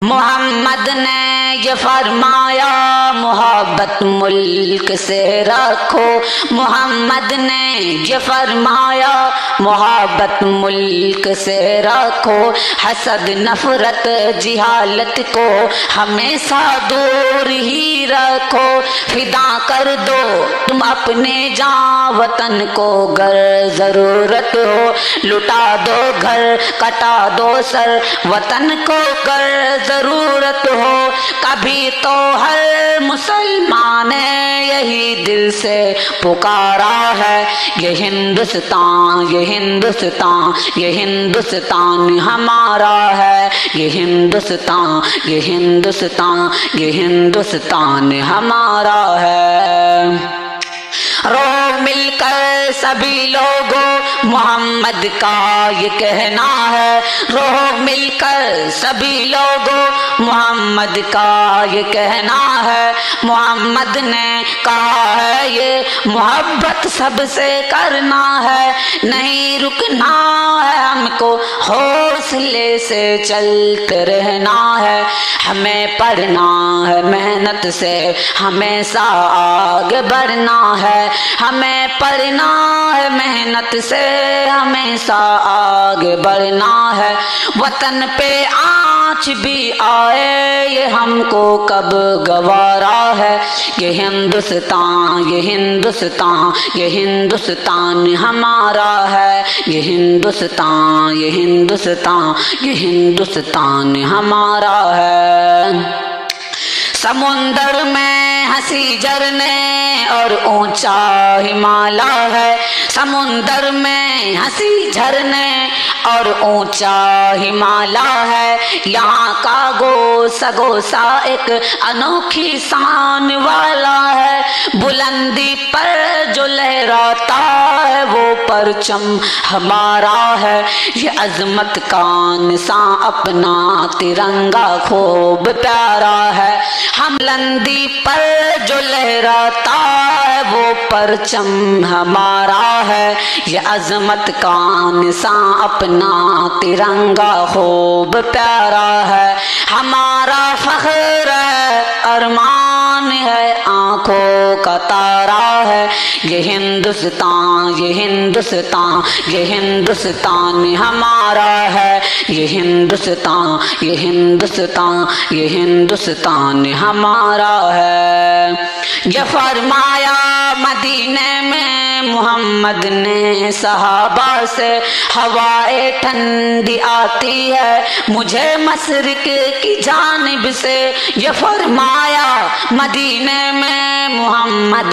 محمد نے یہ فرمایا محبت ملک سے رکھو، محمد نے یہ فرمایا محبت ملک سے رکھو، حسد نفرت جہالت کو ہمیشہ دور ہی رکھو، فدا کر دو تم اپنے جان وطن کو گر ضرورت ہو، لٹا دو گھر کٹا دو سر وطن کو گر ضرورت ہو، کبھی تو ہر مسلمان نے یہی دل سے پکارا ہے، یہ ہندوستان یہ ہندوستان یہ ہندوستان ہمارا ہے، یہ ہندوستان یہ ہندوستان یہ ہندوستان ہمارا ہے۔ رو مل کر سبھی لوگوں محمد کا یہ کہنا ہے، رو مل کر سبھی لوگوں محمد کا یہ کہنا ہے، محمد نے کہا ہے یہ محبت سب سے کرنا ہے، نہیں رکنا ہے ہم کو حوصلے سے چلتے رہنا ہے، ہمیں پڑھنا ہے محنت سے ہمیشہ آگے بڑھنا ہے، ہمیں پڑھنا ہے محنت سے ہمیشہ آگے بڑھنا ہے، وطن پہ آنچ بھی آئے یہ ہم کو کب گوارا ہے، یہ ہندوستان یہ ہندوستان یہ ہندوستان ہمارا ہے، یہ ہندوستان یہ ہندوستان یہ ہندوستان ہمارا ہے۔ سمندر میں ہنسی جھرنے اور اونچا ہمالیہ ہے، سمندر میں ہنسی جھرنے اور اونچا ہمالیہ ہے، یہاں کا گوسا گوسا ایک انوکھی شان والا ہے، بلندی پر جو لہراتا ہے وہ پرچم ہمارا ہے، یہ عظمت کا نشان اپنا ترنگا خوب پیارا ہے، ہم بلندی پر جو لہراتا ہے وہ پرچم ہمارا ہے، یہ عظمت کا نشان اپنا ترنگا خوب پیارا ہے، ہمارا فخر ہے ارمان ہے آنکھوں کا تارا ہے، یہ ہندوستان یہ ہندوستان یہ ہندوستان ہمارا ہے، یہ ہندوستان یہ ہندوستان یہ ہندوستان ہمارا ہے۔ یہ فرمایا مدینے میں محمد نے صحابہ سے، ہوائے ٹھنڈی آتی ہے مجھے مشرق کی جانب سے، یہ فرمایا مدینے میں محمد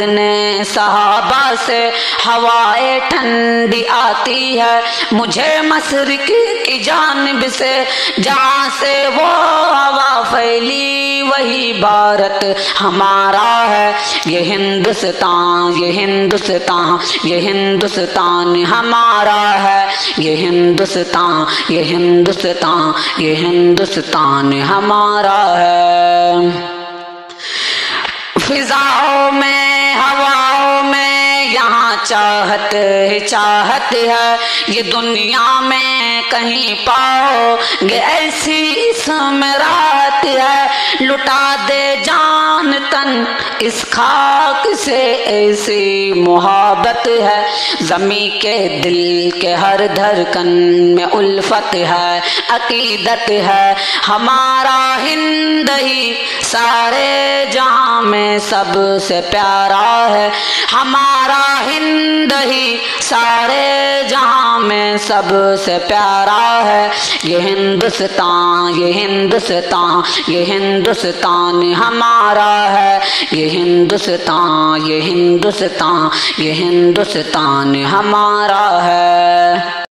نے صحابہ سے، ہوائے ٹھنڈی آتی ہے مجھے مشرق کی جانب سے، جہاں سے وہ ہوا پھیلی وہی بھارت ہمارا ہے، یہ ہندوستان یہ ہندوستان یہ ہندوستان ہمارا ہے، یہ ہندوستان یہ ہندوستان یہ ہندوستان ہمارا ہے۔ فضاؤں میں ہواؤں میں یہاں چاہت ہی چاہت ہے، یہ دنیا میں کہیں پاؤ گے ایسی اس میں راحت ہے، لٹا دے جان تن اس خاک سے ایسی محبت ہے، زمین کے دل کے ہر دھڑکن میں الفت ہے عقیدت ہے، ہمارا ہند ہی سارے جہاں میں سب سے پیارا ہے، ہمارا ہند ہی سارے جہاں میں سب سے پیارا ہے، یہ ہندوستان یہ ہندوستان یہ ہندوستان ہمارا ہے، یہ ہندوستان یہ ہندوستان یہ ہندوستان ہمارا ہے۔